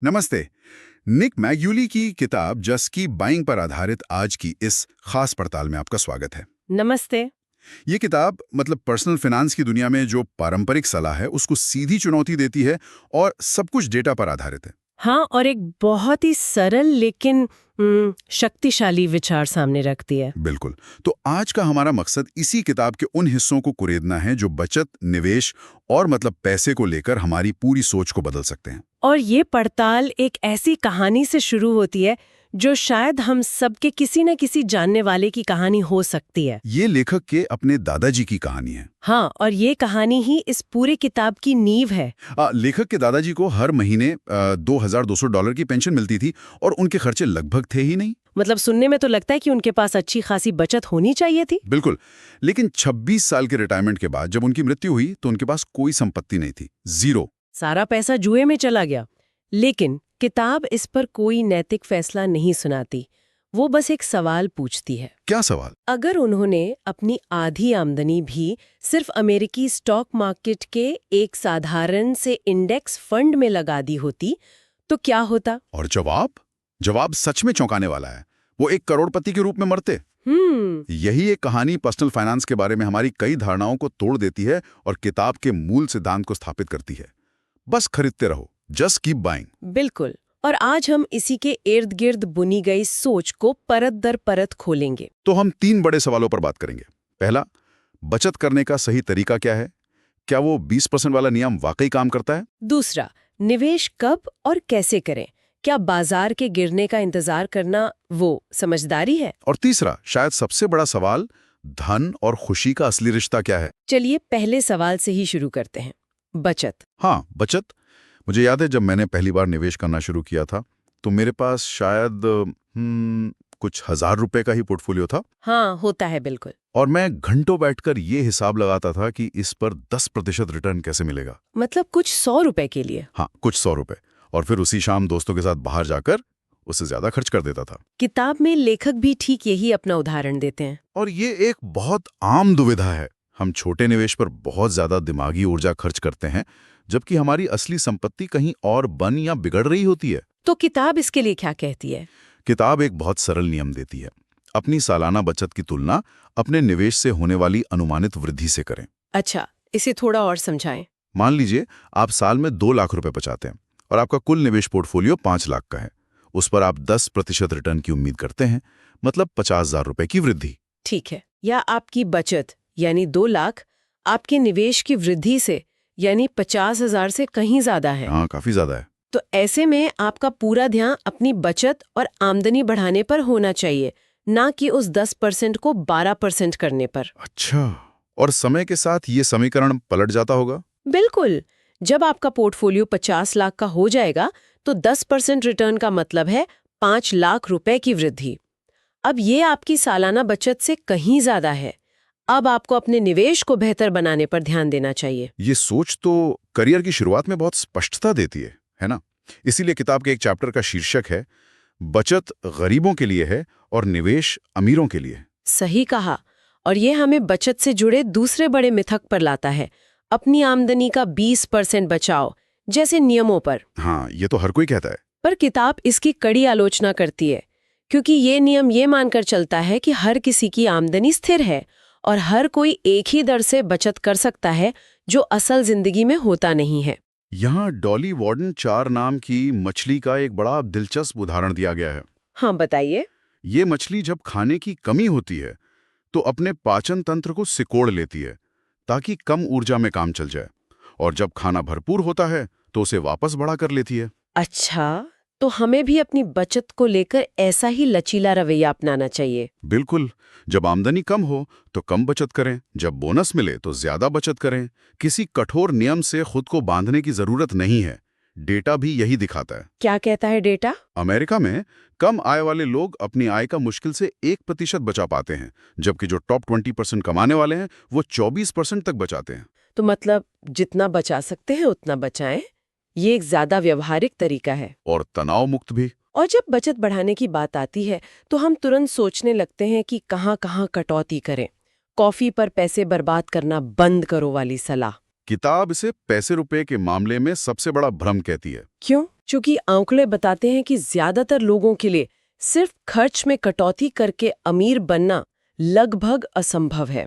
नमस्ते। निक मैग्यूली की किताब जस्ट कीप बाइंग पर आधारित आज की इस खास पड़ताल में आपका स्वागत है। नमस्ते। ये किताब पर्सनल फाइनेंस की दुनिया में जो पारंपरिक सलाह है उसको सीधी चुनौती देती है और सब कुछ डेटा पर आधारित है। हाँ, और एक बहुत ही सरल लेकिन शक्तिशाली विचार सामने रखती है। बिल्कुल। तो आज का हमारा मकसद इसी किताब के उन हिस्सों को कुरेदना है जो बचत, निवेश और पैसे को लेकर हमारी पूरी सोच को बदल सकते हैं। और ये पड़ताल एक ऐसी कहानी से शुरू होती है जो शायद हम सबके किसी न किसी जानने वाले की कहानी हो सकती है। ये लेखक के अपने दादाजी की कहानी है। हाँ, और ये कहानी ही इस पूरे किताब की नींव है। लेखक के दादाजी को हर महीने $2200 की पेंशन मिलती थी और उनके खर्चे लगभग थे ही नहीं। मतलब सुनने में तो लगता है कि उनके पास अच्छी खासी बचत होनी चाहिए थी। बिल्कुल। लेकिन 26 साल के रिटायरमेंट के बाद जब उनकी मृत्यु हुई तो उनके पास कोई संपत्ति नहीं थी, जीरो। सारा पैसा जुए में चला गया। लेकिन किताब इस पर कोई नैतिक फैसला नहीं सुनाती। वो बस एक सवाल पूछती है। क्या सवाल? अगर उन्होंने अपनी आधी आमदनी भी सिर्फ अमेरिकी स्टॉक मार्केट के एक साधारण से इंडेक्स फंड में लगा दी होती तो क्या होता? और जवाब सच में चौंकाने वाला है। वो एक करोड़पति के रूप में मरते। यही एक कहानी पर्सनल फाइनेंस के बारे में हमारी कई धारणाओं को तोड़ देती है और किताब के मूल सिद्धांत को स्थापित करती है। बस खरीदते रहो, जस्ट कीप बाइंग। बिल्कुल। और आज हम इसी के इर्द गिर्द बुनी गई सोच को परत दर परत खोलेंगे। तो हम 3 बड़े सवालों पर बात करेंगे। पहला, बचत करने का सही तरीका क्या है? क्या वो 20% वाला नियम वाकई काम करता है? दूसरा, निवेश कब और कैसे करें? क्या बाजार के गिरने का इंतजार करना वो समझदारी है? और तीसरा, शायद सबसे बड़ा सवाल, धन और खुशी का असली रिश्ता क्या है? चलिए पहले सवाल से ही शुरू करते हैं। बचत। हाँ, बचत। मुझे याद है जब मैंने पहली बार निवेश करना शुरू किया था तो मेरे पास शायद कुछ ₹1000 का ही पोर्टफोलियो था। हाँ, होता है बिल्कुल। और मैं घंटों बैठकर ये हिसाब लगाता था कि इस पर 10% रिटर्न कैसे मिलेगा। मतलब कुछ ₹100 के लिए? हाँ, कुछ ₹100। और फिर उसी शाम दोस्तों के साथ बाहर जाकर उससे ज्यादा खर्च कर देता था। किताब में लेखक भी ठीक यही अपना उदाहरण देते हैं। और ये एक बहुत आम दुविधा है। हम छोटे निवेश पर बहुत ज्यादा दिमागी ऊर्जा खर्च करते हैं जबकि हमारी असली संपत्ति कहीं और बन या बिगड़ रही होती है। तो किताब इसके लिए क्या कहती है? किताब एक बहुत सरल नियम देती है। अपनी सालाना बचत की तुलना अपने निवेश से होने वाली अनुमानित वृद्धि से करें। अच्छा, इसे थोड़ा और समझाएं। मान लीजिए आप साल में 2 लाख रुपए बचाते हैं और आपका कुल निवेश पोर्टफोलियो 5 लाख का है। उस पर आप 10% रिटर्न की उम्मीद करते हैं, मतलब 50,000 की वृद्धि। ठीक है। या आपकी बचत यानी 2 लाख आपके निवेश की वृद्धि से यानी 50,000 से कहीं ज्यादा है। हाँ, काफी ज्यादा है। तो ऐसे में आपका पूरा ध्यान अपनी बचत और आमदनी बढ़ाने पर होना चाहिए, ना कि उस 10% को 12% करने पर। अच्छा, और समय के साथ ये समीकरण पलट जाता होगा? बिल्कुल। जब आपका पोर्टफोलियो 50 लाख का हो जाएगा तो 10% रिटर्न का मतलब है 5 लाख रुपए की वृद्धि। अब ये आपकी सालाना बचत से कहीं ज्यादा है। अब आपको अपने निवेश को बेहतर बनाने पर ध्यान देना चाहिए। ये सोच तो करियर की शुरुआत में बहुत स्पष्टता देती है ना? इसीलिए किताब के एक चैप्टर का शीर्षक है, बचत गरीबों के लिए है और निवेश अमीरों के लिए। सही कहा। और ये हमें बचत से जुड़े दूसरे बड़े मिथक पर लाता है, अपनी आमदनी का 20% बचाओ जैसे नियमों पर। हाँ, ये तो हर कोई कहता है। पर किताब इसकी कड़ी आलोचना करती है, क्योंकि ये नियम ये मानकर चलता है कि हर किसी की आमदनी स्थिर है और हर कोई एक ही दर से बचत कर सकता है, जो असल जिंदगी में होता नहीं है। यहाँ डॉली वार्डन 4 नाम की मछली का एक बड़ा दिलचस्प उदाहरण दिया गया है। हाँ, बताइए। ये मछली जब खाने की कमी होती है तो अपने पाचन तंत्र को सिकोड़ लेती है ताकि कम ऊर्जा में काम चल जाए, और जब खाना भरपूर होता है तो उसे वापस बढ़ा कर लेती है। अच्छा, तो हमें भी अपनी बचत को लेकर ऐसा ही लचीला रवैया अपनाना चाहिए। बिल्कुल। जब आमदनी कम हो तो कम बचत करें, जब बोनस मिले तो ज्यादा बचत करें। किसी कठोर नियम से खुद को बांधने की जरूरत नहीं है। डेटा भी यही दिखाता है। क्या कहता है डेटा? अमेरिका में कम आय वाले लोग अपनी आय का मुश्किल से 1% बचा पाते हैं, जबकि जो टॉप 20% कमाने वाले हैं वो 24% तक बचाते हैं। तो मतलब जितना बचा सकते हैं उतना बचाएं। ये एक ज्यादा व्यवहारिक तरीका है। और तनाव मुक्त भी। और जब बचत बढ़ाने की बात आती है तो हम तुरंत सोचने लगते हैं कि कहाँ कहाँ कटौती करें। कॉफी पर पैसे बर्बाद करना बंद करो वाली सलाह। किताब इसे पैसे रुपए के मामले में सबसे बड़ा भ्रम कहती है। क्यों? क्योंकि आंकड़े बताते हैं कि ज्यादातर लोगों के लिए सिर्फ खर्च में कटौती करके अमीर बनना लगभग असंभव है।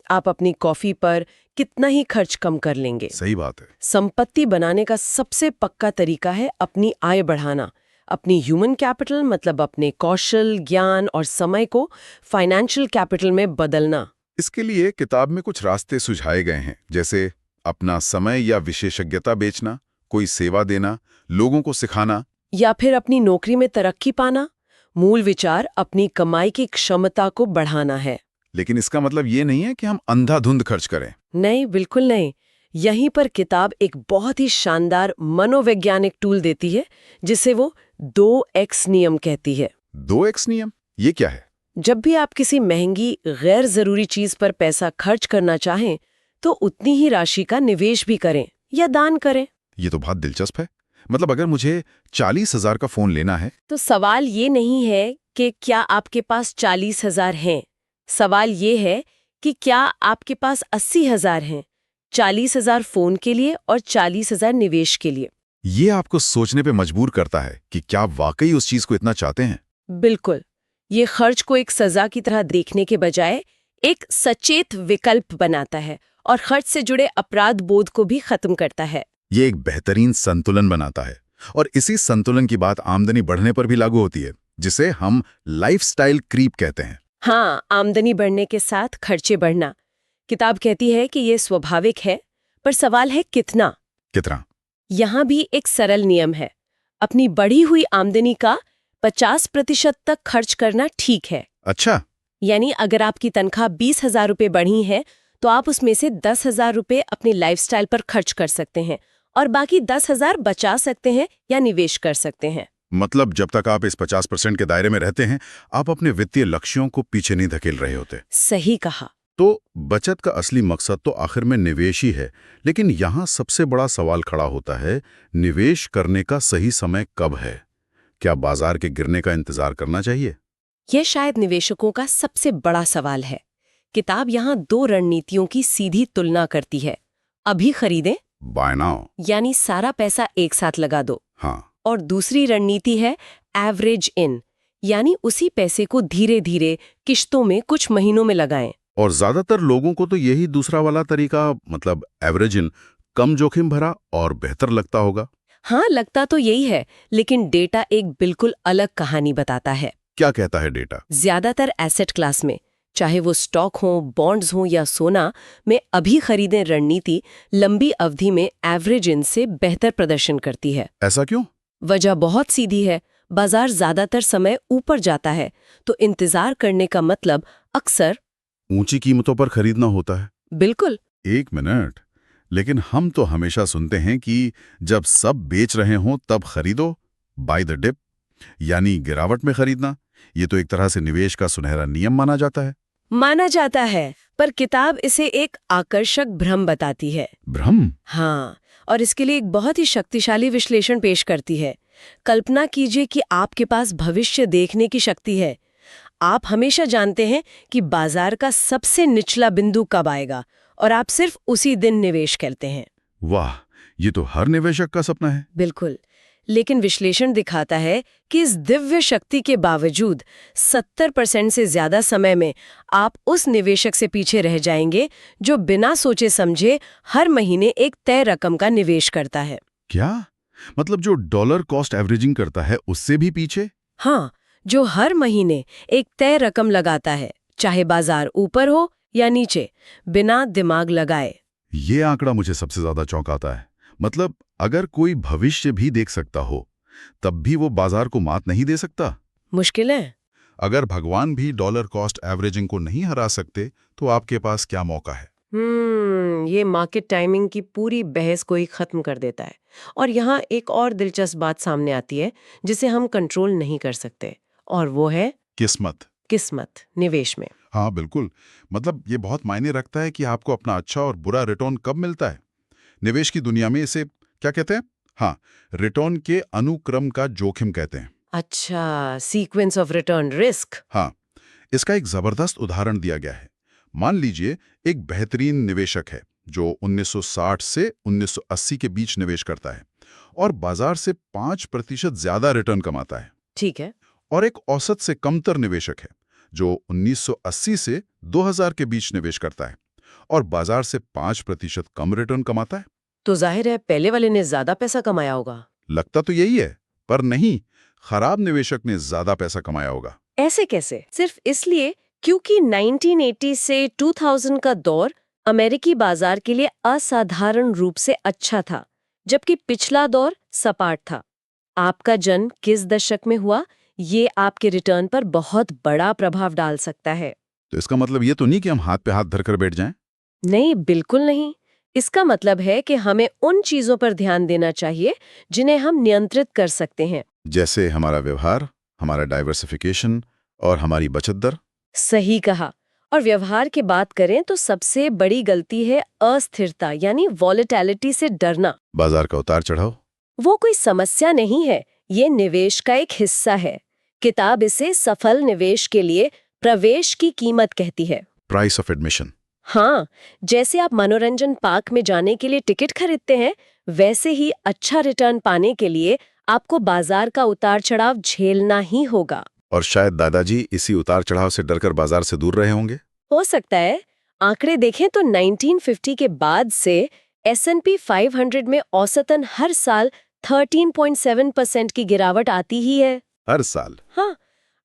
आप अपनी कॉफी पर कितना ही खर्च कम कर लेंगे। सही बात है। संपत्ति बनाने का सबसे पक्का तरीका है अपनी आय बढ़ाना, अपनी ह्यूमन कैपिटल मतलब अपने कौशल, ज्ञान और समय को फाइनेंशियल कैपिटल में बदलना। इसके लिए किताब में कुछ रास्ते सुझाए गए हैं, जैसे अपना समय या विशेषज्ञता बेचना, कोई सेवा देना, लोगों को सिखाना, या फिर अपनी नौकरी में तरक्की पाना। मूल विचार अपनी कमाई की क्षमता को बढ़ाना है। लेकिन इसका मतलब ये नहीं है कि हम अंधाधुंध खर्च करें। नहीं, बिल्कुल नहीं। यहीं पर किताब एक बहुत ही शानदार मनोवैज्ञानिक टूल देती है जिसे वो 2x नियम कहती है। 2x नियम? ये क्या है? जब भी आप किसी महंगी गैर जरूरी चीज पर पैसा खर्च करना चाहें तो उतनी ही राशि का निवेश भी करें या दान करें। ये तो बहुत दिलचस्प है। मतलब अगर मुझे 40,000 का फोन लेना है तो सवाल ये नहीं है कि क्या आपके पास 40,000 हैं। सवाल ये है कि क्या आपके पास 80,000 हैं, 40,000 फोन के लिए और 40,000 निवेश के लिए। ये आपको सोचने पे मजबूर करता है कि क्या वाकई उस चीज को इतना चाहते हैं। बिल्कुल। ये खर्च को एक सजा की तरह देखने के बजाय एक सचेत विकल्प बनाता है और खर्च से जुड़े अपराध बोध को भी खत्म करता है। ये एक बेहतरीन संतुलन बनाता है और इसी संतुलन की बात आमदनी बढ़ने पर भी लागू होती है, जिसे हम लाइफस्टाइल क्रीप कहते हैं। हाँ, आमदनी बढ़ने के साथ खर्चे बढ़ना। किताब कहती है कि ये स्वाभाविक है, पर सवाल है कितना। कितना? यहाँ भी एक सरल नियम है। अपनी बढ़ी हुई आमदनी का 50% तक खर्च करना ठीक है। अच्छा। यानी अगर आपकी तनख्वाह 20,000 रुपये बढ़ी है तो आप उसमें से 10,000 रुपये अपनी लाइफस्टाइल पर खर्च कर सकते हैं और बाकी 10,000 बचा सकते हैं या निवेश कर सकते हैं। मतलब जब तक आप इस 50% के दायरे में रहते हैं, आप अपने वित्तीय लक्ष्यों को पीछे नहीं धकेल रहे होते। सही कहा। तो बचत का असली मकसद तो आखिर में निवेश ही है, लेकिन यहाँ सबसे बड़ा सवाल खड़ा होता है, निवेश करने का सही समय कब है? क्या बाजार के गिरने का इंतजार करना चाहिए? यह शायद निवेशकों का सबसे बड़ा सवाल है। किताब यहाँ 2 रणनीतियों की सीधी तुलना करती है। अभी खरीदें, बाय नाउ, यानी सारा पैसा एक साथ लगा दो। हाँ। और दूसरी रणनीति है एवरेज इन, यानी उसी पैसे को धीरे धीरे किश्तों में कुछ महीनों में लगाएं। और ज्यादातर लोगों को तो यही दूसरा वाला तरीका, मतलब एवरेज इन, कम जोखिम भरा और बेहतर लगता होगा। हाँ, लगता तो यही है, लेकिन डेटा एक बिल्कुल अलग कहानी बताता है। क्या कहता है डेटा? ज्यादातर एसेट क्लास में, चाहे वो स्टॉक हो, बॉन्ड्स हो या सोना, में अभी खरीदें रणनीति लंबी अवधि में एवरेज इन से बेहतर प्रदर्शन करती है। ऐसा क्यों? वजह बहुत सीधी है। बाजार ज्यादातर समय ऊपर जाता है, तो इंतजार करने का मतलब अक्सर ऊंची कीमतों पर खरीदना होता है। बिल्कुल। 1 मिनट, लेकिन हम तो हमेशा सुनते हैं कि जब सब बेच रहे हों तब खरीदो, बाय द डिप, यानी गिरावट में खरीदना। ये तो एक तरह से निवेश का सुनहरा नियम माना जाता है। पर किताब इसे एक आकर्षक भ्रम बताती है। भ्रम? हाँ, और इसके लिए एक बहुत ही शक्तिशाली विश्लेषण पेश करती है। कल्पना कीजिए कि आपके पास भविष्य देखने की शक्ति है। आप हमेशा जानते हैं कि बाजार का सबसे निचला बिंदु कब आएगा और आप सिर्फ उसी दिन निवेश करते हैं। वाह, ये तो हर निवेशक का सपना है। बिल्कुल। लेकिन विश्लेषण दिखाता है कि इस दिव्य शक्ति के बावजूद 70% से ज्यादा समय में आप उस निवेशक से पीछे रह जाएंगे जो बिना सोचे समझे हर महीने एक तय रकम का निवेश करता है। क्या मतलब जो डॉलर कॉस्ट एवरेजिंग करता है उससे भी पीछे? हाँ, जो हर महीने एक तय रकम लगाता है, चाहे बाजार ऊपर हो या नीचे, बिना दिमाग लगाए। ये आंकड़ा मुझे सबसे ज्यादा चौंकाता है। मतलब अगर कोई भविष्य भी देख सकता हो, तब भी वो बाजार को मात नहीं दे सकता। मुश्किल है। अगर भगवान भी डॉलर कॉस्ट एवरेजिंग को नहीं हरा सकते, तो आपके पास क्या मौका है? ये मार्केट टाइमिंग की पूरी बहस को ही खत्म कर देता है। और यहाँ एक और दिलचस्प बात सामने आती है जिसे हम कंट्रोल नहीं कर सकते, और वो है किस्मत निवेश में। हाँ बिल्कुल। मतलब ये बहुत मायने रखता है कि आपको अपना अच्छा और बुरा रिटर्न कब मिलता है। निवेश की दुनिया में इसे क्या कहते हैं? हाँ, रिटर्न के अनुक्रम का जोखिम कहते हैं। अच्छा, सीक्वेंस ऑफ रिटर्न रिस्क। हाँ, इसका एक जबरदस्त उदाहरण दिया गया है। मान लीजिए एक बेहतरीन निवेशक है जो 1960 से 1980 के बीच निवेश करता है और बाजार से 5% ज्यादा रिटर्न कमाता है। ठीक है। और एक औसत से कमतर निवेशक है जो 1980 से 2000 के बीच निवेश करता है और बाजार से 5% कम रिटर्न कमाता है। तो जाहिर है पहले वाले ने ज्यादा पैसा कमाया होगा। लगता तो यही है, पर नहीं, खराब निवेशक ने ज्यादा पैसा कमाया होगा। ऐसे कैसे? सिर्फ इसलिए क्योंकि 1980 से 2000 का दौर अमेरिकी बाजार के लिए असाधारण रूप से अच्छा था, जबकि पिछला दौर सपाट था। आपका जन्म किस दशक में हुआ, ये आपके रिटर्न पर बहुत बड़ा प्रभाव डाल सकता है। तो इसका मतलब ये तो नहीं कि हम हाथ पे हाथ धरकर बैठ जाएं? नहीं, बिल्कुल नहीं। इसका मतलब है कि हमें उन चीजों पर ध्यान देना चाहिए जिन्हें हम नियंत्रित कर सकते हैं। जैसे हमारा व्यवहार, हमारा डाइवर्सिफिकेशन और हमारी बचत दर। सही कहा। और व्यवहार की बात करें तो सबसे बड़ी गलती है अस्थिरता, यानी वॉलेटिलिटी से डरना। बाजार का उतार चढ़ाव वो कोई समस्या नहीं है, ये निवेश का एक हिस्सा है। किताब इसे सफल निवेश के लिए प्रवेश की कीमत कहती है। Price of admission. हाँ, जैसे आप मनोरंजन पार्क में जाने के लिए टिकट खरीदते हैं, वैसे ही अच्छा रिटर्न पाने के लिए आपको बाजार का उतार चढ़ाव झेलना ही होगा। और शायद दादाजी इसी उतार चढ़ाव से डरकर बाजार से दूर रहे होंगे। हो सकता है। आंकड़े देखें तो 1950 के बाद से S&P 500 में औसतन हर साल 13.7% की गिरावट आती ही है। हर साल? हाँ,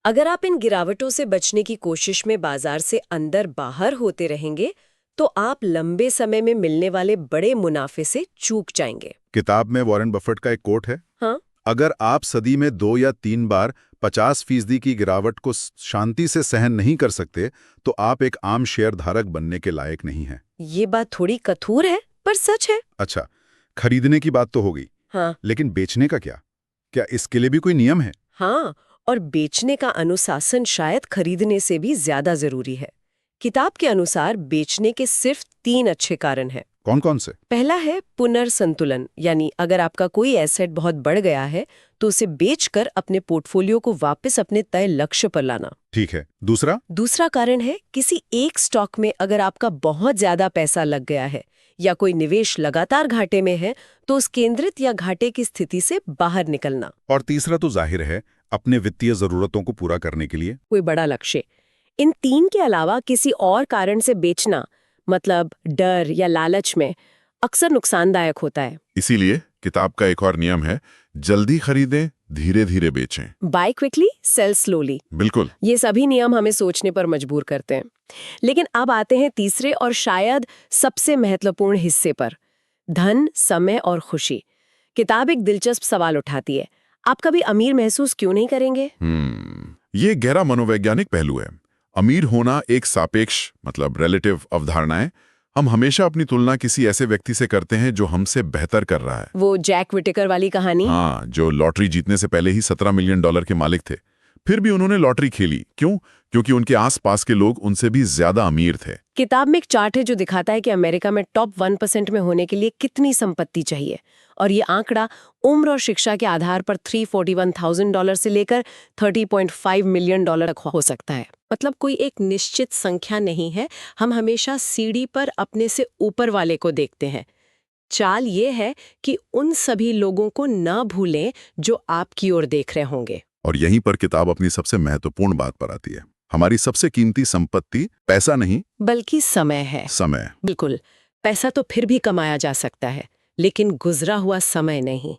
अगर आप इन गिरावटों से बचने की कोशिश में बाजार से अंदर बाहर होते रहेंगे, तो आप लंबे समय में मिलने वाले बड़े मुनाफे से चूक जाएंगे। किताब में वॉरेन बफेट का एक कोट है, हाँ, अगर आप सदी में 2 या 3 बार 50% की गिरावट को शांति से सहन नहीं कर सकते, तो आप एक आम शेयर धारक बनने के लायक नहीं हैं। ये बात थोड़ी कठोर है, पर सच है। अच्छा, खरीदने की बात तो हो गई। हाँ, लेकिन बेचने का क्या? क्या इसके लिए भी कोई नियम है? हाँ, और बेचने का अनुशासन शायद खरीदने से भी ज्यादा जरूरी है। किताब के अनुसार बेचने के सिर्फ 3 अच्छे कारण हैं। कौन कौन से? पहला है पुनर्संतुलन, यानी अगर आपका कोई एसेट बहुत बढ़ गया है तो उसे बेचकर अपने पोर्टफोलियो को वापस अपने तय लक्ष्य पर लाना। ठीक है। दूसरा कारण है किसी एक स्टॉक में अगर आपका बहुत ज्यादा पैसा लग गया है या कोई निवेश लगातार घाटे में है, तो उस केंद्रित या घाटे की स्थिति से बाहर निकलना। और तीसरा तो जाहिर है, अपने वित्तीय जरूरतों को पूरा करने के लिए कोई बड़ा लक्ष्य। इन 3 के अलावा किसी और कारण से बेचना, मतलब डर या लालच में, अक्सर नुकसानदायक होता है। इसीलिए किताब का एक और नियम है, जल्दी खरीदें, धीरे धीरे बेचें। Buy quickly, sell slowly. बिल्कुल। ये सभी नियम हमें सोचने पर मजबूर करते हैं। लेकिन अब आते हैं तीसरे और शायद सबसे महत्वपूर्ण हिस्से पर, धन, समय और खुशी। किताब एक दिलचस्प सवाल उठाती है, आप कभी अमीर महसूस क्यों नहीं करेंगे? ये गहरा मनोवैज्ञानिक पहलू है। अमीर होना एक सापेक्ष, मतलब रिलेटिव अवधारणा है। हम हमेशा अपनी तुलना किसी ऐसे व्यक्ति से करते हैं जो हमसे बेहतर कर रहा है। वो जैक विटेकर वाली कहानी। हाँ, जो लॉटरी जीतने से पहले ही $17 मिलियन के मालिक थे, फिर भी उन्होंने लॉटरी खेली। क्यों? क्योंकि उनके आसपास के लोग उनसे भी ज्यादा अमीर थे। किताब में एक चार्ट है जो दिखाता है कि अमेरिका में टॉप 1% में होने के लिए कितनी संपत्ति चाहिए, और ये आंकड़ा उम्र और शिक्षा के आधार पर $341,000 से लेकर $30.5 मिलियन तक हो सकता है। मतलब कोई एक निश्चित संख्या नहीं है, हम हमेशा सीढ़ी पर अपने से ऊपर वाले को देखते हैं। चाल ये है कि उन सभी लोगों को न भूलें जो आपकी ओर देख रहे होंगे। और यहीं पर किताब अपनी सबसे महत्वपूर्ण बात पर आती है। हमारी सबसे कीमती संपत्ति पैसा नहीं, बल्कि समय है। समय। बिल्कुल। पैसा तो फिर भी कमाया जा सकता है, लेकिन गुजरा हुआ समय नहीं।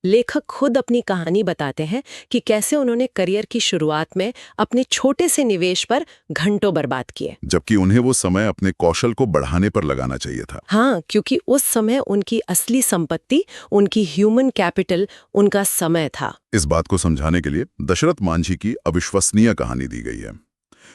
लेखक खुद अपनी कहानी बताते हैं कि कैसे उन्होंने करियर की शुरुआत में अपने छोटे से निवेश पर घंटों बर्बाद किए, जबकि उन्हें वो समय अपने कौशल को बढ़ाने पर लगाना चाहिए था। हाँ, क्योंकि उस समय उनकी असली संपत्ति, उनकी ह्यूमन कैपिटल, उनका समय था। इस बात को समझाने के लिए दशरथ मांझी की अविश्वसनीय कहानी दी गई है।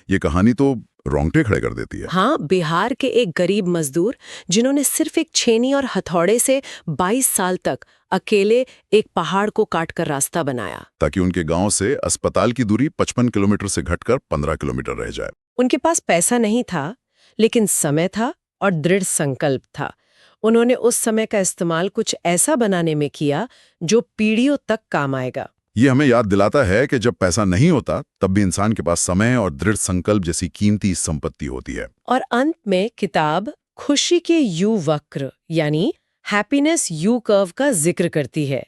ये कहानी तो रोंगटे खड़े कर देती है। हाँ, बिहार के एक गरीब मजदूर जिन्होंने सिर्फ एक छेनी और हथौड़े से 22 साल तक अकेले एक पहाड़ को काटकर रास्ता बनाया, ताकि उनके गांव से अस्पताल की दूरी 55 किलोमीटर से घटकर 15 किलोमीटर रह जाए। उनके पास पैसा नहीं था, लेकिन समय था और दृढ़ संकल्प था। उन्होंने उस समय का इस्तेमाल कुछ ऐसा बनाने में किया जो पीढ़ियों तक काम आएगा। ये हमें याद दिलाता है कि जब पैसा नहीं होता, तब भी इंसान के पास समय और दृढ़ संकल्प जैसी कीमती संपत्ति होती है। और अंत में किताब खुशी के यू वक्र यानी हैप्पीनेस यू कर्व का जिक्र करती है।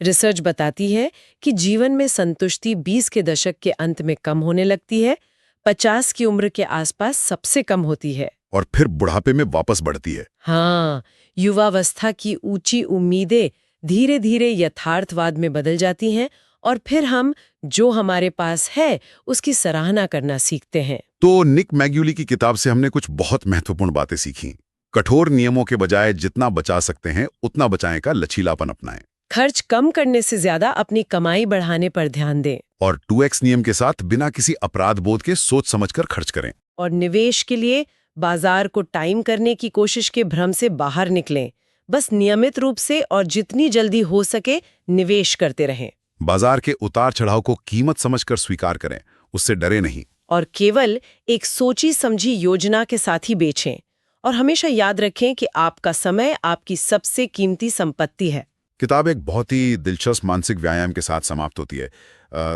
रिसर्च बताती है कि जीवन में संतुष्टि 20 के दशक के अंत में कम होने लगती है, 50 की उम्र के आसपास सबसे कम होती है और फिर बुढ़ापे में वापस बढ़ती है। हाँ, युवावस्था की ऊंची उम्मीदें धीरे धीरे यथार्थवाद में बदल जाती हैं और फिर हम जो हमारे पास है उसकी सराहना करना सीखते हैं। तो निक मैग्यूली की किताब से हमने कुछ बहुत महत्वपूर्ण बातें सीखी। कठोर नियमों के बजाय जितना बचा सकते हैं उतना बचाने का लचीलापन अपनाएं। खर्च कम करने से ज्यादा अपनी कमाई बढ़ाने पर ध्यान दें। और 2x नियम के साथ बिना किसी अपराध बोध के सोच समझकर खर्च करें। और निवेश के लिए बाजार को टाइम करने की कोशिश के भ्रम से बाहर निकलें। बस नियमित रूप से और जितनी जल्दी हो सके निवेश करते रहें। बाजार के उतार चढ़ाव को कीमत समझकर स्वीकार करें, उससे डरे नहीं। और केवल एक सोची समझी योजना के साथ ही बेचें। और हमेशा याद रखें कि आपका समय आपकी सबसे कीमती संपत्ति है। किताब एक बहुत ही दिलचस्प मानसिक व्यायाम के साथ समाप्त होती है।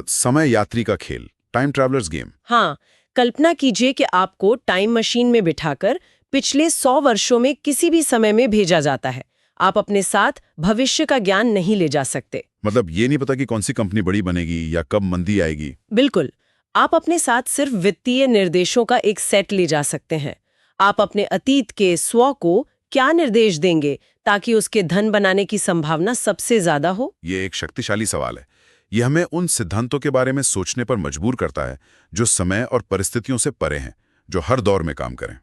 समय यात्री का खेल, टाइम ट्रैवलर्स गेम। हाँ, कल्पना कीजिए कि आपको टाइम मशीन में बिठाकर पिछले 100 वर्षों में किसी भी समय में भेजा जाता है। आप अपने साथ भविष्य का ज्ञान नहीं ले जा सकते। मतलब ये नहीं पता कि कौन सी कंपनी बड़ी बनेगी या कब मंदी आएगी। बिल्कुल, आप अपने साथ सिर्फ वित्तीय निर्देशों का एक सेट ले जा सकते हैं। आप अपने अतीत के स्व को क्या निर्देश देंगे ताकि उसके धन बनाने की संभावना सबसे ज्यादा हो? ये एक शक्तिशाली सवाल है। ये हमें उन सिद्धांतों के बारे में सोचने पर मजबूर करता है जो समय और परिस्थितियों से परे हैं, जो हर दौर में काम करें।